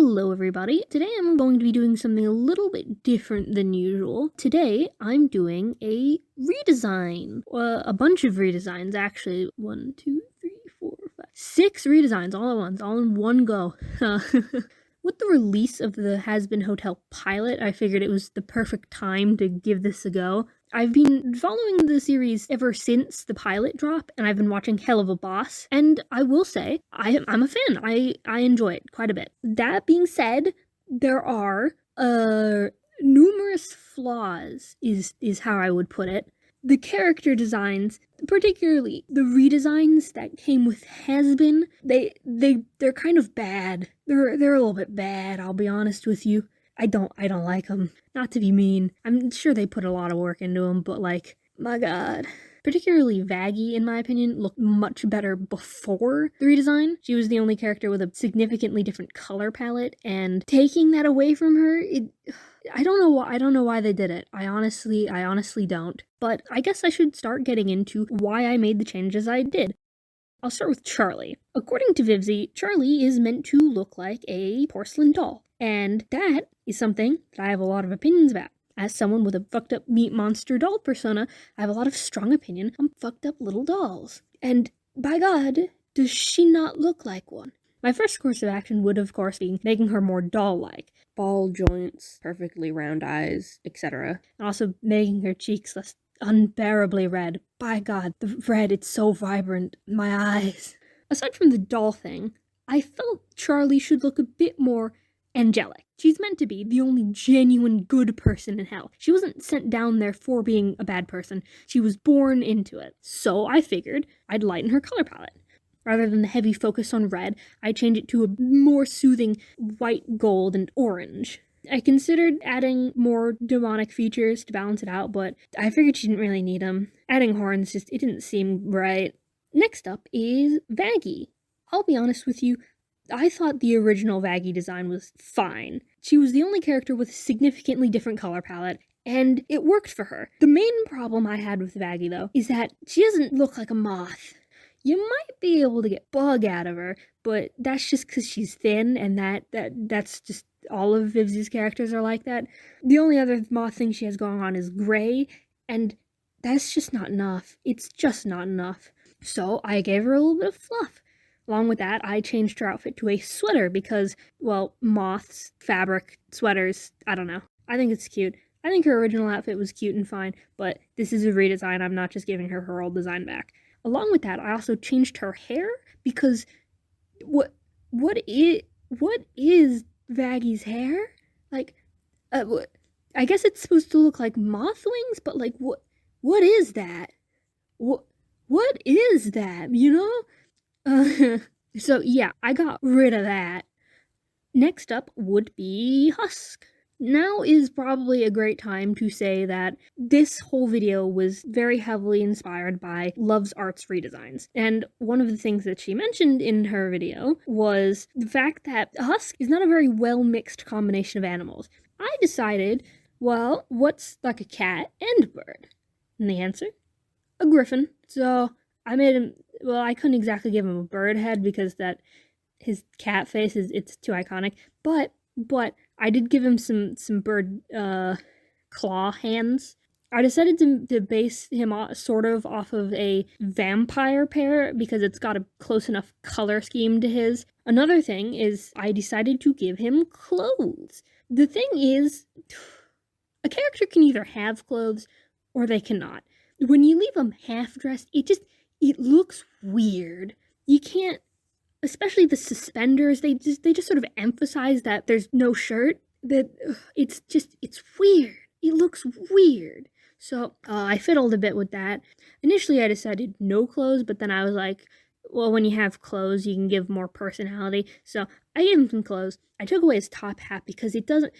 Hello everybody, today I'm going to be doing something a little bit different than usual. Today I'm doing a redesign, a bunch of redesigns actually, 1, 2, 3, 4, 5, 6 redesigns all at once, all in one go. With the release of the Hazbin Hotel pilot, I figured it was the perfect time to give this a go. I've been following the series ever since the pilot drop, and I've been watching Hell of a Boss, and I will say, I'm a fan. I enjoy it quite a bit. That being said, there are numerous flaws, is how I would put it. The character designs, particularly the redesigns that came with Hazbin, they're kind of bad. They're a little bit bad, I'll be honest with you. I don't like them. Not to be mean. I'm sure they put a lot of work into them, but like, my god. Particularly Vaggie, in my opinion, looked much better before the redesign. She was the only character with a significantly different color palette, and taking that away from her, I don't know why they did it. I honestly don't. But I guess I should start getting into why I made the changes I did. I'll start with Charlie. According to Vivzy, Charlie is meant to look like a porcelain doll. And that is something that I have a lot of opinions about. As someone with a fucked up meat monster doll persona, I have a lot of strong opinion on fucked up little dolls. And by God, does she not look like one? My first course of action would, of course, be making her more doll-like. Ball joints, perfectly round eyes, etc. And also making her cheeks less unbearably red. By God, the red, it's so vibrant. My eyes. Aside from the doll thing, I felt Charlie should look a bit more angelic. She's meant to be the only genuine good person in hell. She wasn't sent down there for being a bad person. She was born into it. So I figured I'd lighten her color palette. Rather than the heavy focus on red, I changed it to a more soothing white, gold, and orange. I considered adding more demonic features to balance it out, but I figured she didn't really need them. Adding horns it didn't seem right. Next up is Vaggie. I'll be honest with you, I thought the original Vaggie design was fine. She was the only character with a significantly different color palette, and it worked for her. The main problem I had with Vaggie, though, is that she doesn't look like a moth. You might be able to get bug out of her, but that's just because she's thin, and that's just all of Vivzy's characters are like that. The only other moth thing she has going on is gray, and that's just not enough. It's just not enough. So I gave her a little bit of fluff. Along with that, I changed her outfit to a sweater because, well, moths, fabric, sweaters, I don't know. I think it's cute. I think her original outfit was cute and fine, but this is a redesign. I'm not just giving her old design back. Along with that, I also changed her hair because what is Vaggie's hair? Like, I guess it's supposed to look like moth wings, but like, what is that? What is that, you know? So yeah, I got rid of that. Next up would be Husk. Now is probably a great time to say that this whole video was very heavily inspired by Love's Arts redesigns. And one of the things that she mentioned in her video was the fact that Husk is not a very well-mixed combination of animals. I decided, well, what's like a cat and a bird? And the answer? A griffin. So I made him, well, I couldn't exactly give him a bird head because that his cat face it's too iconic, but I did give him some bird claw hands. I decided to base him sort of off of a vampire pair because it's got a close enough color scheme to his. Another thing is I decided to give him clothes. The thing is, a character can either have clothes or they cannot. When you leave them half-dressed, it looks weird. You can't, especially the suspenders, they just sort of emphasize that there's no shirt. That it's weird. It looks weird. So I fiddled a bit with that. Initially I decided no clothes, but then I was like, well, when you have clothes, you can give more personality. So I gave him some clothes. I took away his top hat because it doesn't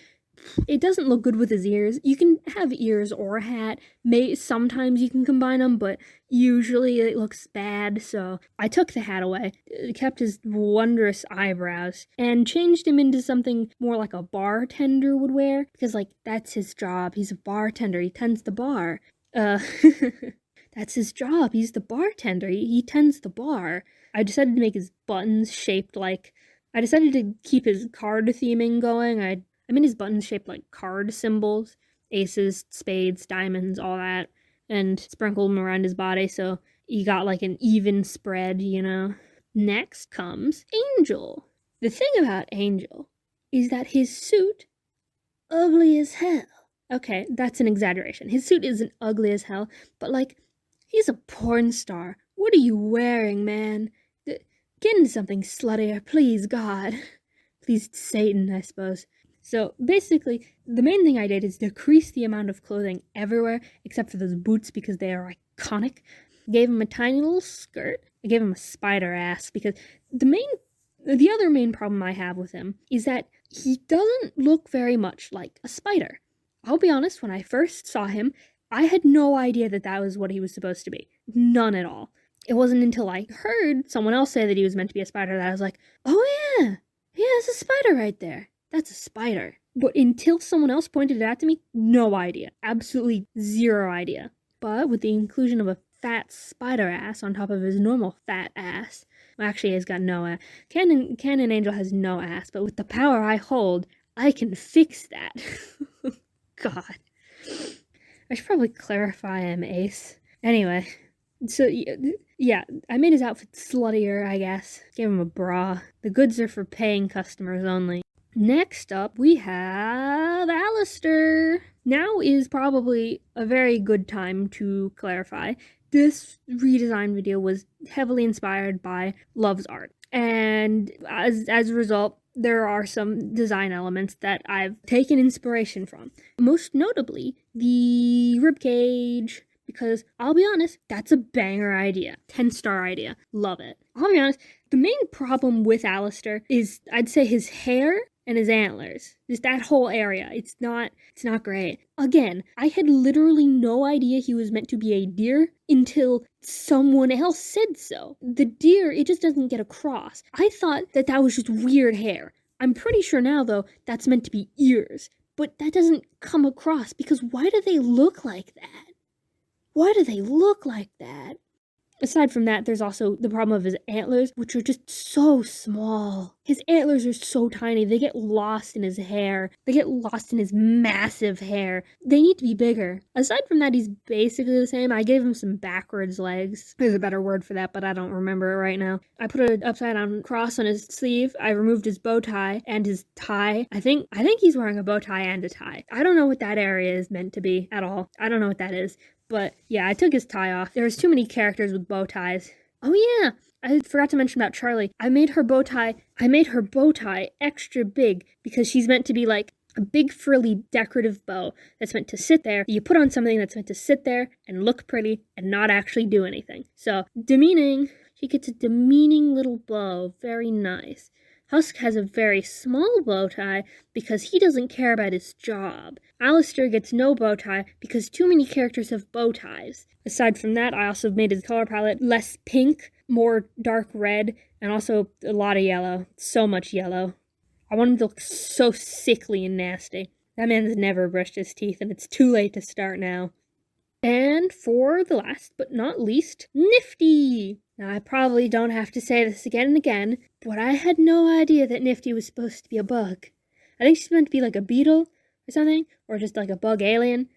look good with his ears. You can have ears or a hat. Sometimes you can combine them, but usually it looks bad, so I took the hat away, kept his wondrous eyebrows, and changed him into something more like a bartender would wear, because, like, that's his job. He's a bartender. He tends the bar. That's his job. He's the bartender. He tends the bar. I decided to make his buttons shaped like I decided to keep his card theming going. I made his buttons shaped like card symbols, aces, spades, diamonds, all that, and sprinkled them around his body so you got like an even spread, you know. Next comes Angel. The thing about Angel is that his suit, ugly as hell. Okay, that's an exaggeration. His suit isn't ugly as hell, but like, he's a porn star. What are you wearing, man? Get into something sluttier, please, God. Please, Satan, I suppose. So basically, the main thing I did is decrease the amount of clothing everywhere, except for those boots because they are iconic. Gave him a tiny little skirt. I gave him a spider ass because the other main problem I have with him is that he doesn't look very much like a spider. I'll be honest, when I first saw him, I had no idea that was what he was supposed to be. None at all. It wasn't until I heard someone else say that he was meant to be a spider that I was like, oh yeah, there's a spider right there. That's a spider. But until someone else pointed it out to me, no idea. Absolutely zero idea. But with the inclusion of a fat spider ass on top of his normal fat ass, well, actually he's got no ass. Canon Angel has no ass, but with the power I hold, I can fix that. God. I should probably clarify I'm Ace. Anyway, so yeah, I made his outfit sluttier, I guess. Gave him a bra. The goods are for paying customers only. Next up, we have Alistair. Now is probably a very good time to clarify. This redesign video was heavily inspired by Love's art. And as a result, there are some design elements that I've taken inspiration from. Most notably, the ribcage, because I'll be honest, that's a banger idea. 10-star idea. Love it. I'll be honest, the main problem with Alistair is, I'd say, his hair and his antlers. Just that whole area. It's not great. Again, I had literally no idea he was meant to be a deer until someone else said so. The deer, it just doesn't get across. I thought that was just weird hair. I'm pretty sure now, though, that's meant to be ears. But that doesn't come across, because why do they look like that? Why do they look like that? Aside from that, there's also the problem of his antlers, which are just so small. His antlers are so tiny, they get lost in his hair. They get lost in his massive hair. They need to be bigger. Aside from that, he's basically the same. I gave him some backwards legs. There's a better word for that, but I don't remember it right now. I put an upside-down cross on his sleeve. I removed his bow tie and his tie. I think he's wearing a bow tie and a tie. I don't know what that area is meant to be at all. I don't know what that is. But yeah, I took his tie off. There was too many characters with bow ties. Oh yeah, I forgot to mention about Charlie. I made her bow tie extra big because she's meant to be like a big frilly decorative bow that's meant to sit there. You put on something that's meant to sit there and look pretty and not actually do anything. So, demeaning. She gets a demeaning little bow. Very nice. Husk has a very small bow tie because he doesn't care about his job. Alistair gets no bow tie because too many characters have bow ties. Aside from that, I also made his color palette less pink, more dark red, and also a lot of yellow. So much yellow. I want him to look so sickly and nasty. That man's never brushed his teeth, and it's too late to start now. And for the last but not least, Nifty! Now, I probably don't have to say this again and again, but I had no idea that Nifty was supposed to be a bug. I think she's meant to be like a beetle or something, or just like a bug alien.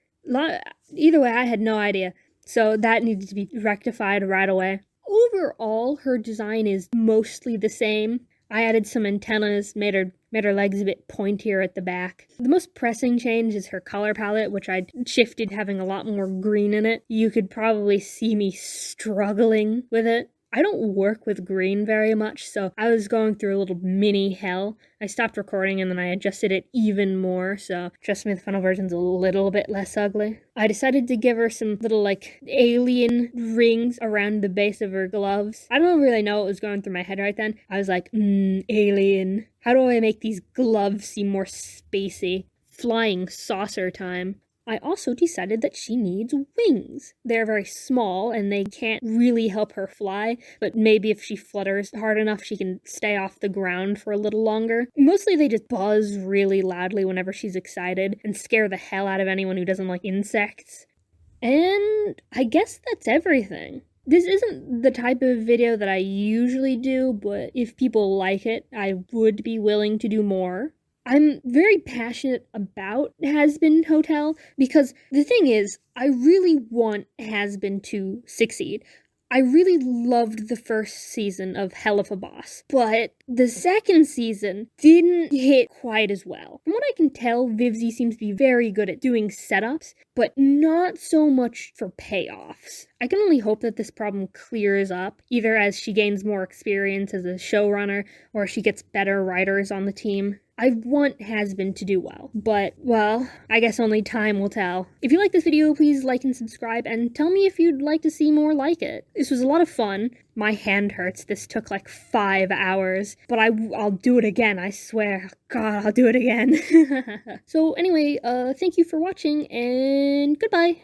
Either way, I had no idea. So that needed to be rectified right away. Overall, her design is mostly the same. I added some antennas, made her legs a bit pointier at the back. The most pressing change is her color palette, which I shifted having a lot more green in it. You could probably see me struggling with it. I don't work with green very much, so I was going through a little mini hell. I stopped recording and then I adjusted it even more, so trust me, the final version's a little bit less ugly. I decided to give her some little, like, alien rings around the base of her gloves. I don't really know what was going through my head right then. I was like, alien. How do I make these gloves seem more spacey? Flying saucer time. I also decided that she needs wings. They're very small and they can't really help her fly, but maybe if she flutters hard enough, she can stay off the ground for a little longer. Mostly they just buzz really loudly whenever she's excited and scare the hell out of anyone who doesn't like insects. And I guess that's everything. This isn't the type of video that I usually do, but if people like it, I would be willing to do more. I'm very passionate about Hazbin Hotel because the thing is, I really want Hazbin to succeed. I really loved the first season of Hell of a Boss, but the second season didn't hit quite as well. From what I can tell, Vivzy seems to be very good at doing setups, but not so much for payoffs. I can only hope that this problem clears up, either as she gains more experience as a showrunner, or she gets better writers on the team. I want Hazbin to do well, but, well, I guess only time will tell. If you like this video, please like and subscribe, and tell me if you'd like to see more like it. This was a lot of fun. My hand hurts. This took like 5 hours, but I'll do it again, I swear. God, I'll do it again. So anyway, thank you for watching, and goodbye.